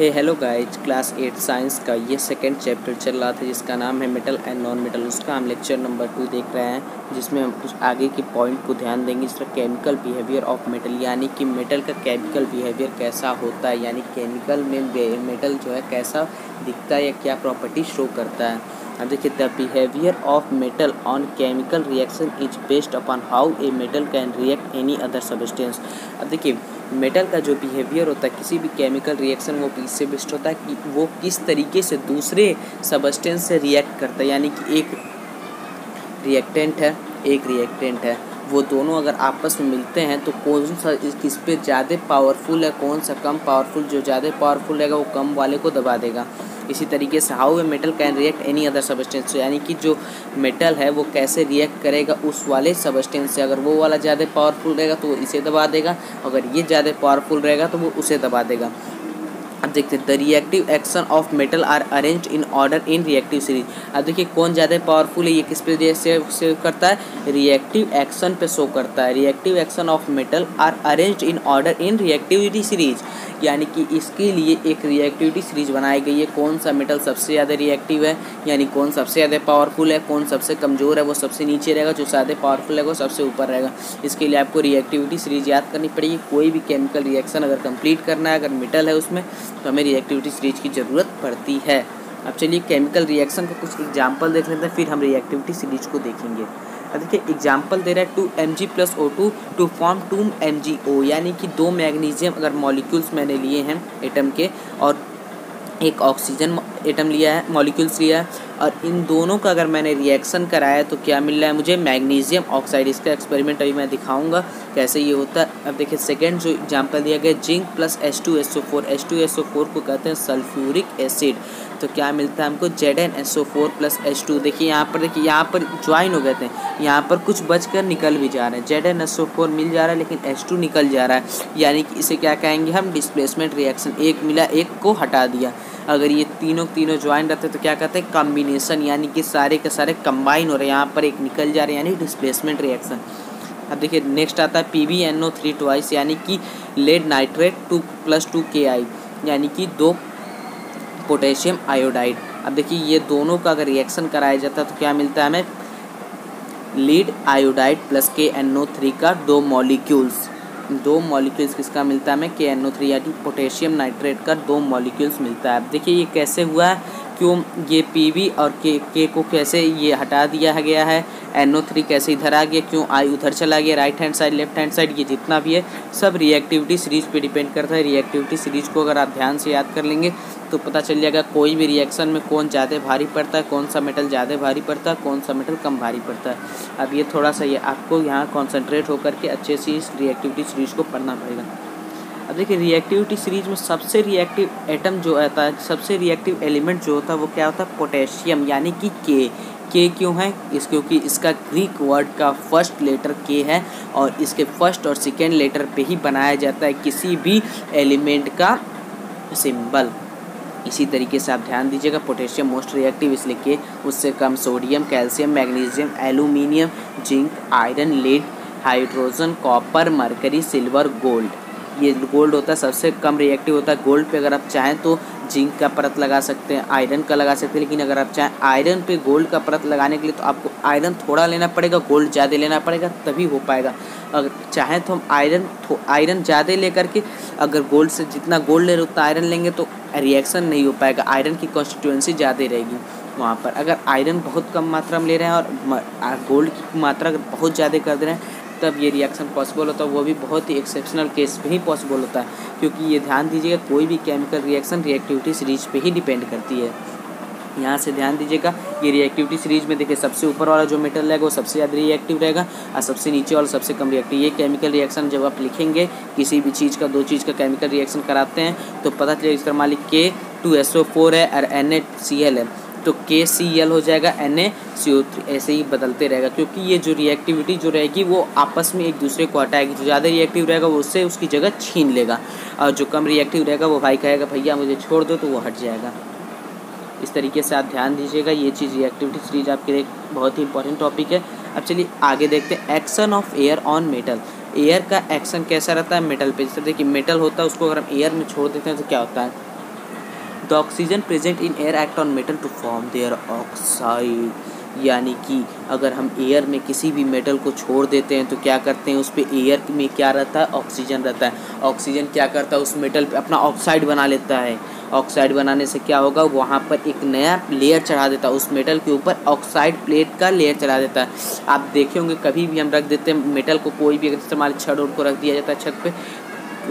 Hello guys, class 8 science का ये second chapter चल रहा था जिसका नाम है मेटल एंड नॉन मेटल। उसका हम लेक्चर नंबर 2 देख रहे हैं, जिसमें हम कुछ आगे के पॉइंट को ध्यान देंगे। जिसका केमिकल बिहेवियर ऑफ मेटल, यानी कि मेटल का केमिकल बिहेवियर कैसा होता है, यानी केमिकल में मेटल जो है कैसा दिखता है या क्या प्रॉपर्टी शो करता है। अब देखिए, the behaviour of metal on chemical reaction is based upon how a metal can react any other substance. अब देखिए, मेटल का जो बिहेवियर होता है किसी भी केमिकल रिएक्शन, वो इससे बेस्ड होता है कि वो किस तरीके से दूसरे सब्सटेंस से रिएक्ट करता है। यानी कि एक रिएक्टेंट है, वो दोनों अगर आपस में मिलते हैं तो कौन सा किस पे ज़्यादा पावरफुल है, कौन सा कम पावरफुल। जो ज़्यादा पावरफुल रहेगा वो कम वाले को दबा देगा। इसी तरीके से how a metal can react any other substance, यानी कि जो मेटल है वो कैसे रिएक्ट करेगा उस वाले सब्सटेंस से। अगर वो वाला ज़्यादा पावरफुल रहेगा तो वो इसे दबा देगा, अगर ये ज़्यादा पावरफुल रहेगा तो वो उसे दबा देगा। अब देखते हैं, the reactive action of metal are arranged in order in reactive series. अब देखिए, कौन ज़्यादा पावरफुल है, ये किस पे से करता है, रिएक्टिव एक्शन पे शो करता है। Reactive action of metal are arranged in order in reactivity series, यानी कि इसके लिए एक रिएक्टिविटी सीरीज बनाई गई है। कौन सा मेटल सबसे ज़्यादा रिएक्टिव है, यानी कौन सबसे ज़्यादा पावरफुल है, कौन सबसे कमज़ोर है वो सबसे नीचे रहेगा, जो ज़्यादा पावरफुल है वो सबसे ऊपर रहेगा। इसके लिए आपको रिएक्टिविटी सीरीज याद करनी पड़ेगी। कोई भी केमिकल रिएक्शन अगर कंप्लीट करना है, अगर मेटल है उसमें, तो हमें रिएक्टिविटी सीरीज की ज़रूरत पड़ती है। अब चलिए केमिकल रिएक्शन का कुछ एग्जाम्पल देख लेते हैं, फिर हम रिएक्टिविटी सीरीज को देखेंगे। अब देखिए, एग्जाम्पल दे रहा है 2Mg+O2 टू फॉर्म 2MgO, यानी कि 2 मैग्नीशियम अगर मॉलिक्यूल्स मैंने लिए हैं एटम के, और एक ऑक्सीजन एटम लिया है, मॉलिक्यूल्स लिया है, और इन दोनों का अगर मैंने रिएक्शन कराया तो क्या मिल रहा है मुझे, मैग्नीशियम ऑक्साइड। इसका एक्सपेरिमेंट अभी मैं दिखाऊंगा कैसे ये होता है। अब देखिए, सेकंड जो एग्जांपल दिया गया, जिंक प्लस H2SO4। H2SO4 को कहते हैं सल्फ्यूरिक एसिड। तो क्या मिलता है हमको, ZnSO4 प्लस H2। देखिए यहाँ पर ज्वाइन हो गए थे, यहाँ पर कुछ बचकर निकल भी जा रहे हैं। ZnSO4 मिल जा रहा है लेकिन H2 निकल जा रहा है, यानी कि इसे क्या कहेंगे हम, डिस्प्लेसमेंट रिएक्शन। एक मिला, एक को हटा दिया। अगर ये तीनों ज्वाइन रहते तो क्या कहते हैं, कॉम्बिनेशन, यानी कि सारे के सारे कंबाइन हो रहे हैं। यहाँ पर एक निकल जा रहे हैं, यानी डिस्प्लेसमेंट रिएक्शन। अब देखिए, नेक्स्ट आता है PbNO3 ट्वाइस, यानी कि लेड नाइट्रेट 2+2Ki, यानी कि 2 पोटेशियम आयोडाइड। अब देखिए, ये दोनों का अगर रिएक्शन कराया जाता है तो क्या मिलता है हमें, लीड आयोडाइड प्लस KNO3 का 2 मॉलिक्यूल्स किसका मिलता है हमें, KNO3, यानी पोटेशियम नाइट्रेट का 2 मॉलिक्यूल्स मिलता है। अब देखिए, ये कैसे हुआ है, क्यों ये Pb और K को कैसे ये हटा दिया गया है, NO3 कैसे इधर आ गया, क्यों I उधर चला गया, right hand side left hand side, ये जितना भी है सब रिएक्टिविटी सीरीज पे डिपेंड करता है। रिएक्टिविटी सीरीज को अगर आप ध्यान से याद कर लेंगे तो पता चल जाएगा कोई भी रिएक्शन में कौन ज़्यादा भारी पड़ता है, कौन सा मेटल ज़्यादा भारी पड़ता है, कौन सा मेटल कम भारी पड़ता है। अब ये थोड़ा सा ये आपको यहाँ कॉन्सेंट्रेट होकर के अच्छे से इस रिएक्टिविटी सीरीज को पढ़ना पड़ेगा। अब देखिए, रिएक्टिविटी सीरीज में सबसे रिएक्टिव एटम जो होता है, सबसे रिएक्टिव एलिमेंट जो होता है वो क्या होता है, पोटेशियम, यानी कि के क्यों है, क्योंकि इसका ग्रीक वर्ड का फर्स्ट लेटर के है, और इसके फर्स्ट और सेकेंड लेटर पे ही बनाया जाता है किसी भी एलिमेंट का सिंबल। इसी तरीके से आप ध्यान दीजिएगा, पोटेशियम मोस्ट रिएक्टिव इसलिए के, उससे कम sodium, calcium, magnesium, aluminium, zinc, iron, lead, hydrogen, copper, mercury, silver, gold. ये गोल्ड होता है सबसे कम रिएक्टिव होता है। गोल्ड पे अगर आप चाहें तो जिंक का परत लगा सकते हैं, आयरन का लगा सकते हैं, लेकिन अगर आप चाहें आयरन पे गोल्ड का परत लगाने के लिए तो आपको आयरन थोड़ा लेना पड़ेगा, गोल्ड ज़्यादा लेना पड़ेगा, तभी हो पाएगा। अगर चाहें तो हम आयरन ज़्यादा लेकर के, अगर गोल्ड से जितना गोल्ड ले रहे उतना आयरन लेंगे तो रिएक्शन नहीं हो पाएगा, आयरन की कॉन्स्टिट्यूएंसी ज़्यादा रहेगी वहाँ पर। अगर आयरन बहुत कम मात्रा में ले रहे हैं और गोल्ड की मात्रा अगर बहुत ज़्यादा कर दे रहे हैं, तब ये रिएक्शन पॉसिबल होता है। वो भी बहुत ही एक्सेप्शनल केस में ही पॉसिबल होता है, क्योंकि ये ध्यान दीजिएगा, कोई भी केमिकल रिएक्शन रिएक्टिविटी सीरीज पे ही डिपेंड करती है। यहाँ से ध्यान दीजिएगा, ये रिएक्टिविटी सीरीज में देखिए, सबसे ऊपर वाला जो मेटल रहेगा वो सबसे ज़्यादा रिएक्टिव रहेगा, और सबसे नीचे वाला सबसे कम रिएक्टिव। ये केमिकल रिएक्शन जब आप लिखेंगे, किसी भी चीज़ का, 2 चीज़ का केमिकल रिएक्शन कराते हैं तो पता चलेगा, इसका मान लीजिए K2SO4 है और NaCl है, तो KCl हो जाएगा, NaCO3, ऐसे ही बदलते रहेगा, क्योंकि ये जो रिएक्टिविटी जो रहेगी वो आपस में एक दूसरे को हटाएगी। जो ज़्यादा रिएक्टिव रहेगा वो उससे उसकी जगह छीन लेगा, और जो कम रिएक्टिव रहेगा वो भाई कहेगा भैया मुझे छोड़ दो, तो वो हट जाएगा। इस तरीके से आप ध्यान दीजिएगा, ये चीज़ रिएक्टिविटी सीरीज आपके लिए बहुत ही इंपॉर्टेंट टॉपिक है। अब चलिए आगे देखते हैं, action of air on metal. Air का एक्शन कैसा रहता है मेटल पे। जैसे देखिए, मेटल होता है, उसको अगर हम एयर में छोड़ देते हैं तो क्या होता है, the oxygen present in air act on metal to form their oxide, यानी कि अगर हम एयर में किसी भी मेटल को छोड़ देते हैं तो क्या करते हैं, उस पर एयर में क्या रहता है, ऑक्सीजन रहता है। ऑक्सीजन क्या करता है, उस मेटल पे अपना ऑक्साइड बना लेता है। ऑक्साइड बनाने से क्या होगा, वहाँ पर एक नया लेयर चढ़ा देता है, उस मेटल के ऊपर ऑक्साइड प्लेट का लेयर चढ़ा देता है। आप देखे होंगे कभी भी हम रख देते हैं मेटल को, कोई भी अगर इस्तेमाल छड़ को रख दिया जाता है छत पे,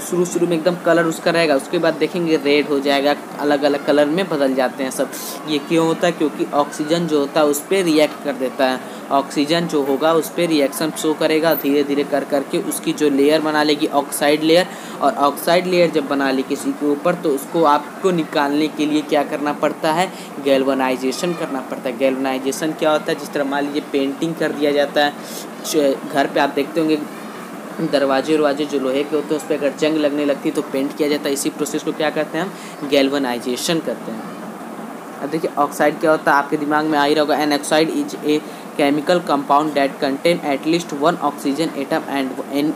शुरू में एकदम कलर उसका रहेगा, उसके बाद देखेंगे रेड हो जाएगा, अलग अलग कलर में बदल जाते हैं सब। ये क्यों होता है, क्योंकि ऑक्सीजन जो होता है उस पर रिएक्ट कर देता है। ऑक्सीजन जो होगा उस पर रिएक्शन शो करेगा, धीरे धीरे कर करके उसकी जो लेयर बना लेगी ऑक्साइड लेयर, और ऑक्साइड लेयर जब बना ली किसी के ऊपर तो उसको आपको निकालने के लिए क्या करना पड़ता है, गैल्वेनाइजेशन करना पड़ता है। गैल्वेनाइजेशन क्या होता है, जिस तरह मान लीजिए पेंटिंग कर दिया जाता है घर पर, आप देखते होंगे दरवाजे जो लोहे के होते हैं उस पर अगर जंग लगने लगती है तो पेंट किया जाता है। इसी प्रोसेस को क्या करते हैं हम, गैल्वेनाइजेशन करते हैं। अब देखिए ऑक्साइड क्या होता है, आपके दिमाग में आ ही रहा होगा। An oxide is a chemical compound that contain at least one oxygen atom and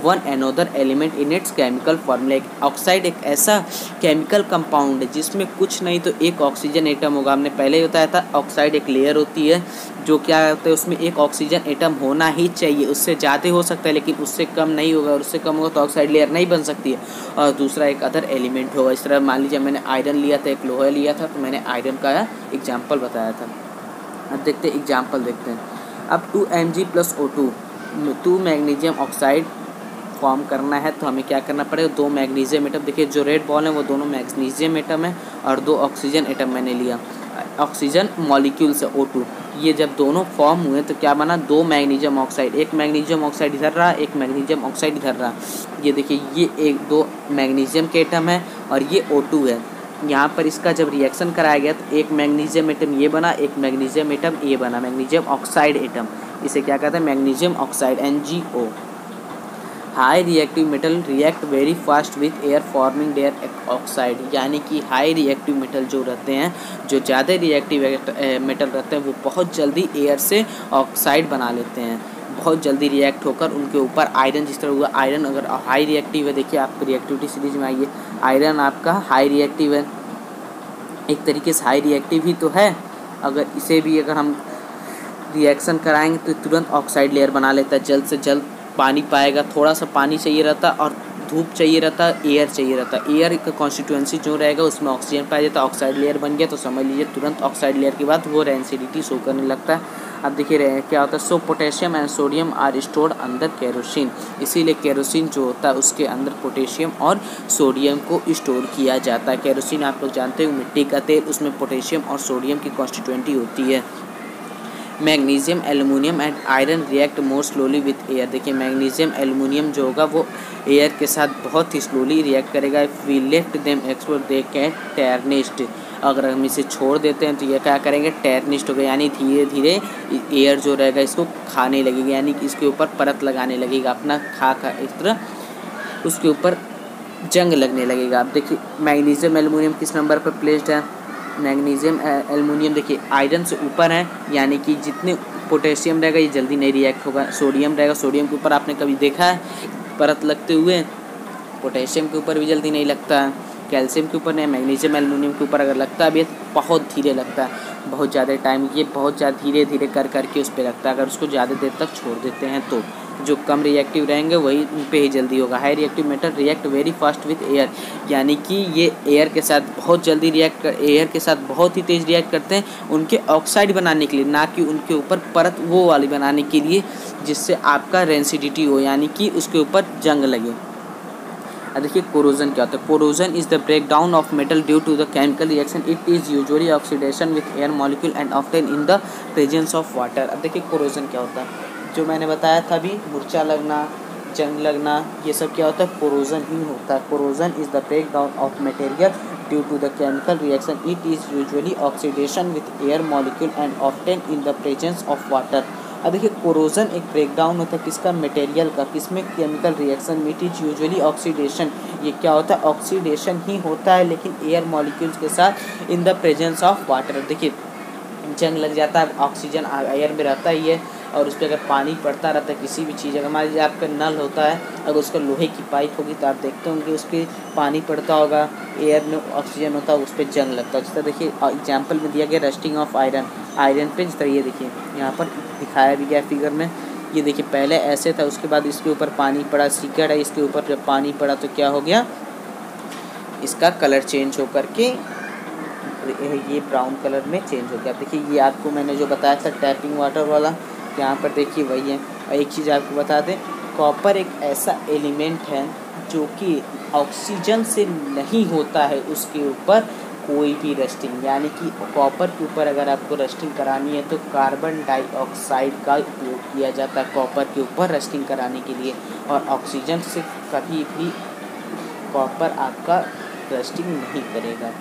one another element in its chemical formula. Oxide एक ऐसा केमिकल कंपाउंड है जिसमें कुछ नहीं तो एक ऑक्सीजन एटम होगा। हमने पहले ही बताया था ऑक्साइड एक लेयर होती है जो क्या होता है, उसमें एक ऑक्सीजन एटम होना ही चाहिए, उससे ज़्यादा हो सकता है लेकिन उससे कम नहीं होगा, और उससे कम होगा तो ऑक्साइड लेयर नहीं बन सकती है। और दूसरा एक अदर एलिमेंट होगा। इस तरह मान लीजिए मैंने आयरन लिया था, एक लोहा लिया था, तो मैंने आयरन का एग्जाम्पल बताया था। अब देखते हैं एग्जाम्पल देखते हैं। अब 2Mg + O2 2 magnesium oxide form करना है तो हमें क्या करना पड़ेगा, 2 मैग्नीशियम एटम, देखिए जो रेड बॉल है वो दोनों मैग्नीशियम एटम है और 2 ऑक्सीजन एटम मैंने लिया, ऑक्सीजन मॉलिक्यूल से O2। ये जब दोनों फॉर्म हुए तो क्या बना, 2 मैग्नीशियम ऑक्साइड, एक मैग्नीशियम ऑक्साइड इधर रहा, एक मैग्नीशियम ऑक्साइड इधर रहा। ये देखिए ये 2 मैग्नीशियम के एटम है और ये O2 है। यहाँ पर इसका जब रिएक्शन कराया गया तो एक मैग्नीशियम एटम ये बना, एक मैग्नीशियम एटम ये बना, मैग्नीशियम ऑक्साइड एटम। इसे क्या कहते हैं, magnesium oxide MgO। High reactive metal react very fast with air forming their oxide, यानी कि हाई रिएक्टिव मेटल जो रहते हैं, जो ज़्यादा रिएक्टिव मेटल रहते हैं वो बहुत जल्दी एयर से ऑक्साइड बना लेते हैं, बहुत जल्दी रिएक्ट होकर उनके ऊपर आयरन, जिस तरह हुआ आयरन अगर हाई रिएक्टिव है, देखिए आपको रिएक्टिविटी सीरीज में आइए, आयरन आपका हाई रिएक्टिव है, एक तरीके से हाई रिएक्टिव ही तो है। अगर इसे भी अगर हम रिएक्शन कराएंगे तो तुरंत ऑक्साइड लेयर बना लेता है, जल्द से जल्द पानी पाएगा, थोड़ा सा पानी चाहिए रहता और धूप चाहिए रहता, एयर चाहिए रहता, एयर का कॉन्स्टिट्यूएंसी जो रहेगा उसमें ऑक्सीजन पाया जाता है, ऑक्साइड लेयर बन गया तो समझ लीजिए तुरंत ऑक्साइड लेयर के बाद वो रेंसिडिटी शो करने लगता है। अब देखिए क्या होता है, so potassium and sodium are stored अंदर केरोसिन, इसीलिए केरोसिन जो होता है उसके अंदर पोटेशियम और सोडियम को स्टोर किया जाता है। केरोसिन आप लोग जानते हो मिट्टी का तेल, उसमें पोटेशियम और सोडियम की कॉन्स्टिट्यूएंटी होती है। Magnesium aluminium and iron react more slowly with air, देखिए मैग्नीशियम एल्युमिनियम जो होगा वो एयर के साथ बहुत ही स्लोली रिएक्ट करेगा। If we left them explore they can tarnish, अगर हम इसे छोड़ देते हैं तो ये क्या करेंगे, टर्निस्ट हो गया, यानी धीरे धीरे एयर जो रहेगा इसको खाने लगेगा, यानी कि इसके ऊपर परत लगाने लगेगा, अपना खा इस तरह उसके ऊपर जंग लगने लगेगा। अब देखिए मैग्नीशियम एल्युमिनियम किस नंबर पर प्लेस्ड है, मैग्नीशियम एल्युमिनियम देखिए आयरन से ऊपर है, यानी कि जितने पोटेशियम रहेगा ये जल्दी नहीं रिएक्ट होगा। सोडियम रहेगा, सोडियम के ऊपर आपने कभी देखा है परत लगते हुए, पोटेशियम के ऊपर भी जल्दी नहीं लगता है, कैल्शियम के ऊपर नहीं, मैग्नीशियम एल्युमिनियम के ऊपर अगर लगता भी है तो बहुत धीरे लगता है, बहुत ज़्यादा टाइम, ये बहुत ज़्यादा धीरे धीरे कर करके उस पर लगता है। अगर उसको ज़्यादा देर तक छोड़ देते हैं तो जो कम रिएक्टिव रहेंगे वही उन पे ही जल्दी होगा। High reactive metal react very fast with air, यानी कि ये एयर के साथ बहुत जल्दी एयर के साथ बहुत ही तेज़ रिएक्ट करते हैं उनके ऑक्साइड बनाने के लिए, ना कि उनके ऊपर परत वो वाली बनाने के लिए जिससे आपका रेंसिडिटी हो, यानी कि उसके ऊपर जंग लगे। अब देखिए कोरोजन क्या होता है, corrosion is the break down of metal due to the chemical reaction, it is usually oxidation with air molecule and often in the presence of water. अब देखिए कोरोजन क्या होता है, जो मैंने बताया था अभी, मुरझा लगना, जंग लगना, ये सब क्या होता है, कोरोजन ही होता है। Corrosion is the break down of material due to the chemical reaction, it is usually oxidation with air molecule and often in the presence of water. अब देखिए कोरोजन एक ब्रेक डाउन होता है किसका, मटेरियल का, किसमें, केमिकल रिएक्शन में, it is usually oxidation, ये क्या होता है, ऑक्सीडेशन ही होता है लेकिन एयर मॉलिक्यूल्स के साथ इन द प्रेजेंस ऑफ वाटर। देखिए जंग लग जाता है, ऑक्सीजन एयर में रहता ही है और उस पर अगर पानी पड़ता रहता है किसी भी चीज़, अगर मान लीजिए आपका नल होता है, अगर उसका लोहे की पाइप होगी तो आप देखते होंगे उस पर पानी पड़ता होगा, एयर में ऑक्सीजन होता है, उस पर जंग लगता है। जिस तरह देखिए एग्जाम्पल में दिया गया रस्टिंग ऑफ आयरन, आयरन पे जिस तरह ये देखिए यहाँ पर दिखाया भी गया फिगर में। ये देखिए पहले ऐसे था, उसके बाद इसके ऊपर पानी पड़ा, सीक्रेट है, इसके ऊपर जब पानी पड़ा तो क्या हो गया, इसका कलर चेंज हो करके ये ब्राउन कलर में चेंज हो गया। देखिए ये आपको मैंने जो बताया था टैपिंग वाटर वाला, यहाँ पर देखिए वही है। और एक चीज़ आपको बता दें, कॉपर एक ऐसा एलिमेंट है जो कि ऑक्सीजन से नहीं होता है उसके ऊपर कोई भी रस्टिंग, यानी कि कॉपर के ऊपर अगर आपको रस्टिंग करानी है तो कार्बन डाइऑक्साइड का उपयोग किया जाता है कॉपर के ऊपर रस्टिंग कराने के लिए, और ऑक्सीजन से कभी भी कॉपर आपका रस्टिंग नहीं करेगा।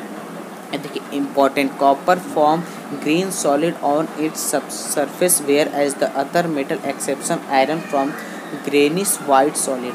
देखिए important, copper form green solid on its surface where as the other metal exception iron from greenish white solid.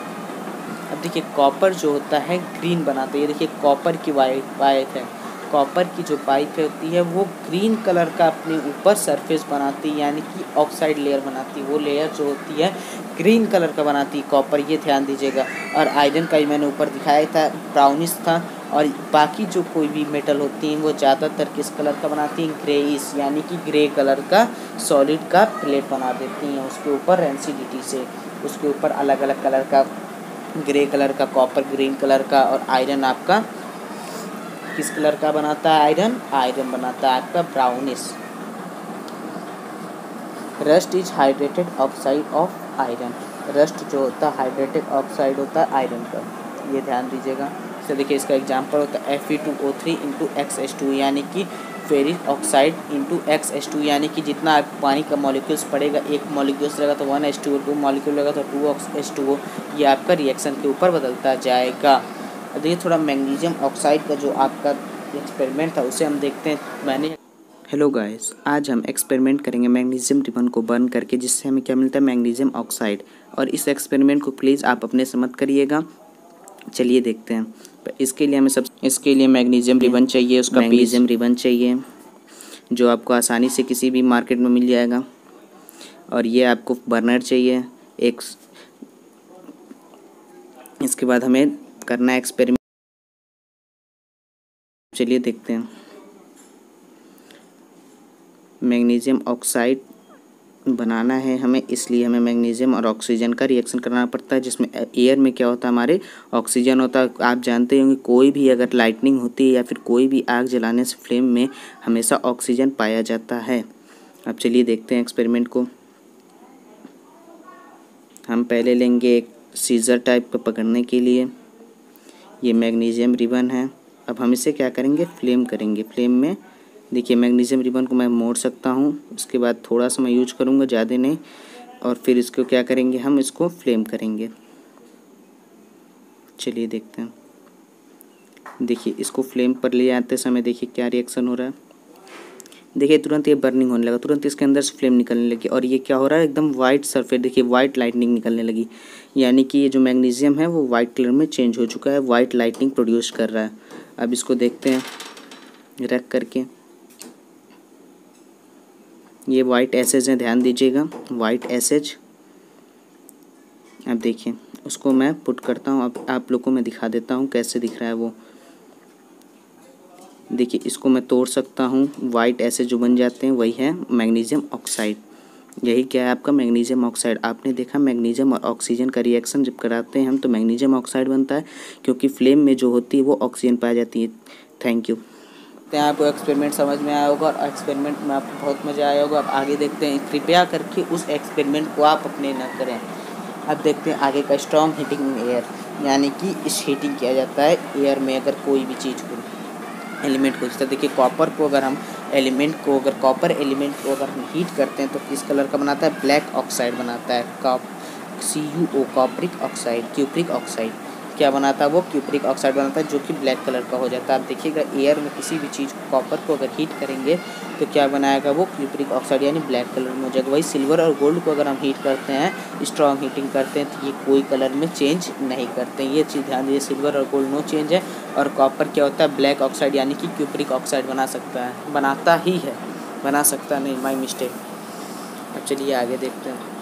अब देखिए कॉपर जो होता है ग्रीन बनाता है, ये देखिए कॉपर की पाइप है, कॉपर की जो पाइप होती है वो ग्रीन कलर का अपने ऊपर सरफेस बनाती है, यानी कि ऑक्साइड लेयर बनाती है, वो लेयर जो होती है ग्रीन कलर का बनाती है कॉपर, ये ध्यान दीजिएगा। और आयरन का ही मैंने ऊपर दिखाया था ब्राउनिश था, और बाकी जो कोई भी मेटल होती हैं वो ज़्यादातर किस कलर का बनाती हैं, ग्रेइश, यानी कि ग्रे कलर का सॉलिड का प्लेट बना देती हैं उसके ऊपर रेंसिडिटी से, उसके ऊपर अलग अलग कलर का, ग्रे कलर का, कॉपर ग्रीन कलर का, और आयरन आपका किस कलर का बनाता है, आयरन बनाता है आपका brownish. Rust is hydrated oxide of iron, rust जो होता है हाइड्रेटेड ऑक्साइड होता है आयरन का, ये ध्यान दीजिएगा। तो देखिए इसका एग्जांपल होता है Fe2O3 इंटू XH2, यानी कि फेरिक ऑक्साइड इंटू XH2, यानी कि जितना आप पानी का मॉलिक्यूल्स पड़ेगा, एक मॉलिक्यूल्स रहेगा तो 1H2O, 2 मॉलिक्यूल रहेगा तो 2H2O, ये आपका रिएक्शन के ऊपर बदलता जाएगा। और देखिए थोड़ा मैग्नीशियम ऑक्साइड का जो आपका एक्सपेरिमेंट था उसे हम देखते हैं। हेलो गाइस, आज हम एक्सपेरिमेंट करेंगे मैग्नीशियम रिबन को बर्न करके, जिससे हमें क्या मिलता है, मैग्नीशियम ऑक्साइड। और इस एक्सपेरिमेंट को प्लीज़ आप अपने से मत करिएगा। चलिए देखते हैं। इसके लिए मैग्नीशियम रिबन चाहिए, उसका मैग्नीशियम रिबन चाहिए जो आपको आसानी से किसी भी मार्केट में मिल जाएगा। और ये आपको बर्नर चाहिए एक। इसके बाद हमें करना है एक्सपेरिमेंट। चलिए देखते हैं। मैग्नीशियम ऑक्साइड बनाना है हमें, इसलिए हमें मैग्नीशियम और ऑक्सीजन का रिएक्शन करना पड़ता है, जिसमें एयर में क्या होता है, हमारे ऑक्सीजन होता है। आप जानते होंगे कोई भी अगर लाइटनिंग होती है या फिर कोई भी आग जलाने से फ्लेम में हमेशा ऑक्सीजन पाया जाता है। अब चलिए देखते हैं एक्सपेरिमेंट को। हम पहले लेंगे एक सीजर टाइप का पकड़ने के लिए, ये मैग्नीशियम रिबन है। अब हम इसे क्या करेंगे, फ्लेम करेंगे। फ्लेम में देखिए मैग्नीशियम रिबन को मैं मोड़ सकता हूँ, उसके बाद थोड़ा सा मैं यूज करूँगा, ज़्यादा नहीं। और फिर इसको क्या करेंगे, हम इसको फ्लेम करेंगे। चलिए देखते हैं। देखिए इसको फ्लेम पर ले आते समय देखिए क्या रिएक्शन हो रहा है। देखिए तुरंत ये बर्निंग होने लगा, तुरंत इसके अंदर से फ्लेम निकलने लगी, और ये क्या हो रहा है, एकदम वाइट सरफेस, देखिए वाइट लाइटनिंग निकलने लगी, यानी कि ये जो मैग्नीशियम है वो वाइट कलर में चेंज हो चुका है, वाइट लाइटनिंग प्रोड्यूस कर रहा है। अब इसको देखते हैं रख करके, ये वाइट एसेज है, ध्यान दीजिएगा वाइट एसेज। अब देखिए उसको मैं पुट करता हूँ, अब आप लोग को मैं दिखा देता हूँ कैसे दिख रहा है वो। देखिए इसको मैं तोड़ सकता हूँ, वाइट एसेज जो बन जाते हैं वही है मैग्नीशियम ऑक्साइड। यही क्या है आपका मैग्नीशियम ऑक्साइड। आपने देखा मैग्नीशियम और ऑक्सीजन का रिएक्शन जब कराते हैं हम तो मैग्नीशियम ऑक्साइड बनता है, क्योंकि फ्लेम में जो होती है वो ऑक्सीजन पाई जाती है। Thank you. आपको एक्सपेरिमेंट समझ में आया होगा, और एक्सपेरिमेंट में आपको बहुत मज़ा आया होगा। अब आगे देखते हैं, कृपया करके उस एक्सपेरिमेंट को आप अपने न करें। अब देखते हैं आगे का, स्ट्रॉन्ग हीटिंग एयर, यानी कि इस हीटिंग किया जाता है एयर में अगर कोई भी चीज़ को, एलिमेंट को। जिस तरह देखिए कॉपर को अगर हम कॉपर एलिमेंट को अगर हम हीट करते हैं तो किस कलर का बनाता है, ब्लैक ऑक्साइड बनाता है, CuO, कॉपरिक ऑक्साइड, क्यूप्रिक ऑक्साइड क्या बनाता है, वो क्यूप्रिक ऑक्साइड बनाता है जो कि ब्लैक कलर का हो जाता है। आप देखिएगा एयर में किसी भी चीज़ को, कॉपर को अगर हीट करेंगे तो क्या बनाएगा, वो क्यूप्रिक ऑक्साइड यानी ब्लैक कलर में हो जाएगा। वही सिल्वर और गोल्ड को अगर हम हीट करते हैं, स्ट्रॉन्ग हीटिंग करते हैं, तो ये कोई कलर में चेंज नहीं करते हैं। ये चीज़ ध्यान दीजिए, सिल्वर और गोल्ड नो चेंज है, और कॉपर क्या होता है, ब्लैक ऑक्साइड यानी कि क्यूप्रिक ऑक्साइड बनाता ही है, बना सकता नहीं, माई मिस्टेक। अब चलिए आगे देखते हैं।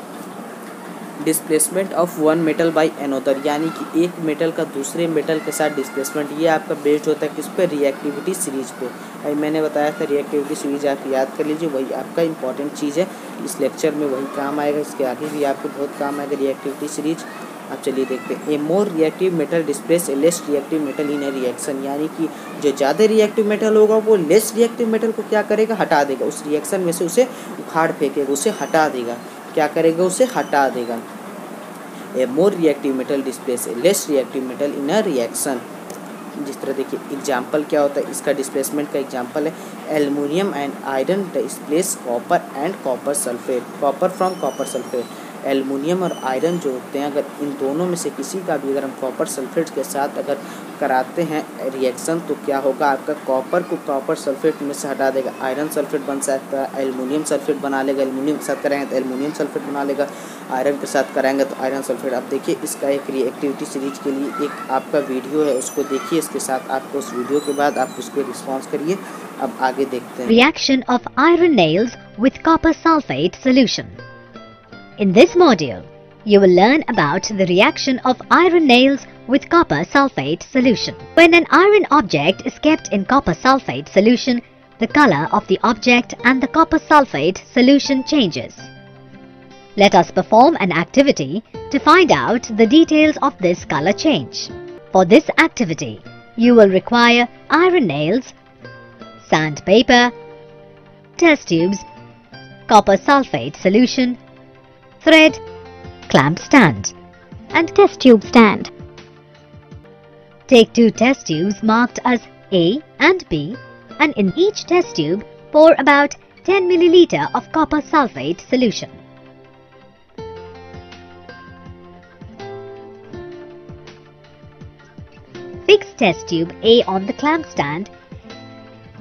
Displacement of one metal by another, यानी कि एक मेटल का दूसरे मेटल के साथ डिस्प्लेसमेंट, ये आपका बेस्ड होता है किस पे, रिएक्टिविटी सीरीज पे। अभी मैंने बताया था रिएक्टिविटी सीरीज आप याद कर लीजिए, वही आपका इंपॉर्टेंट चीज़ है, इस लेक्चर में वही काम आएगा, इसके आगे भी आपको बहुत काम आएगा रिएक्टिविटी सीरीज। अब चलिए देखते हैं। A more reactive metal displace a less reactive metal in a reaction, यानी कि जो ज़्यादा रिएक्टिव मेटल होगा वो लेस रिएक्टिव मेटल को क्या करेगा, हटा देगा, उस रिएक्शन में से उसे उखाड़ फेंकेगा, उसे हटा देगा, क्या करेगा, उसे हटा देगा। A more reactive metal displace a less reactive metal in a reaction. जिस तरह देखिए एग्जाम्पल क्या होता है, इसका डिस्प्लेसमेंट का एग्जाम्पल है aluminium and iron displace copper and copper sulphate, copper from copper sulphate. Aluminium और आयरन जो होते हैं, अगर इन दोनों में से किसी का भी अगर हम कॉपर सल्फेट के साथ अगर कराते हैं रिएक्शन, तो क्या होगा, आपका कॉपर को कॉपर सल्फेट में से हटा देगा, आयरन सल्फेट बन सकता है, एल्युमिनियम सल्फेट बना लेगा, एल्युमिनियम के साथ कराएंगे तो एल्युमिनियम सल्फेट बना लेगा, आयरन के साथ कराएंगे तो आयरन सल्फेट। अब देखिए इसका एक रिएक्टिविटी सीरीज के लिए एक आपका वीडियो है, उसको देखिए, इसके साथ आपको उस वीडियो के बाद आप उस पर रिस्पॉन्स करिए। अब आगे देखते हैं। Reaction of iron nails with copper sulfate solution. In this module, you will learn about the reaction of iron nails with copper sulfate solution. When an iron object is kept in copper sulfate solution, the color of the object and the copper sulfate solution changes. Let us perform an activity to find out the details of this color change. For this activity, you will require iron nails, sandpaper, test tubes, copper sulfate solution, thread, clamp stand, and test tube stand. Take 2 test tubes marked as A and B, and in each test tube pour about 10 milliliter of copper sulfate solution. Fix test tube A on the clamp stand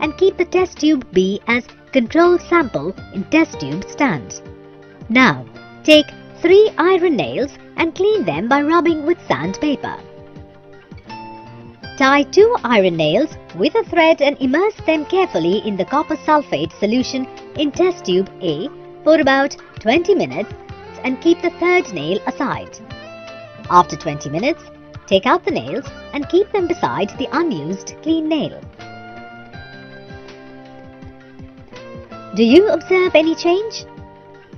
and keep the test tube B as control sample in test tube stand. Now, take 3 iron nails and clean them by rubbing with sandpaper. Tie 2 iron nails with a thread and immerse them carefully in the copper sulfate solution in test tube A for about 20 minutes and keep the third nail aside. After 20 minutes, take out the nails and keep them beside the unused clean nail. Do you observe any change?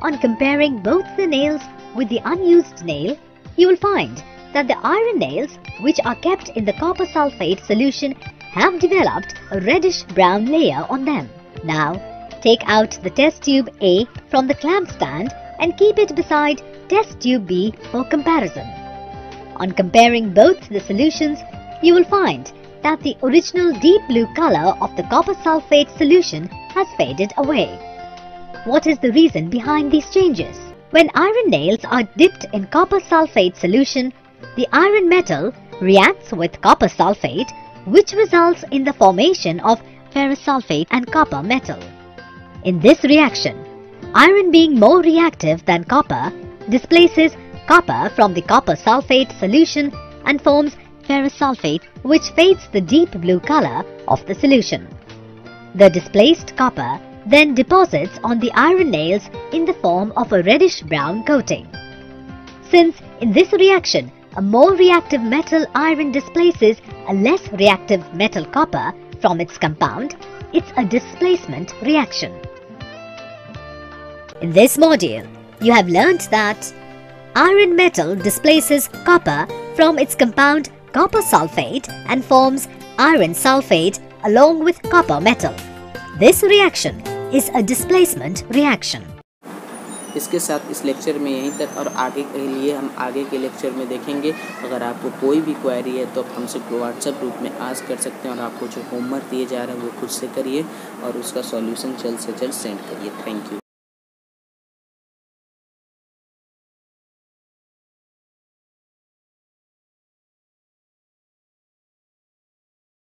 On comparing both the nails with the unused nail, you will find that the iron nails which are kept in the copper sulfate solution have developed a reddish brown layer on them. Now, take out the test tube A from the clamp stand and keep it beside test tube B for comparison. On comparing both the solutions, you will find that the original deep blue color of the copper sulfate solution has faded away. What is the reason behind these changes? When iron nails are dipped in copper sulfate solution, the iron metal reacts with copper sulfate, which results in the formation of ferrous sulfate and copper metal. In this reaction, iron being more reactive than copper displaces copper from the copper sulfate solution and forms ferrous sulfate, which fades the deep blue color of the solution. The displaced copper then deposits on the iron nails in the form of a reddish brown coating. Since in this reaction, a more reactive metal iron displaces a less reactive metal copper from its compound, it's a displacement reaction. In this module, you have learnt that iron metal displaces copper from its compound copper sulfate and forms iron sulfate along with copper metal. This reaction is a displacement reaction. इसके साथ इस lecture में यहीं तक, और आगे के लिए हम आगे के लेक्चर में देखेंगे। अगर आपको कोई भी क्वेरी है तो आप हमसे व्हाट्सएप ग्रुप में आस्क कर सकते हैं, और आपको जो होमवर्क दिए जा रहे हैं वो खुद से करिए और उसका सॉल्यूशन जल्द से जल्द सेंड करिए। Thank you.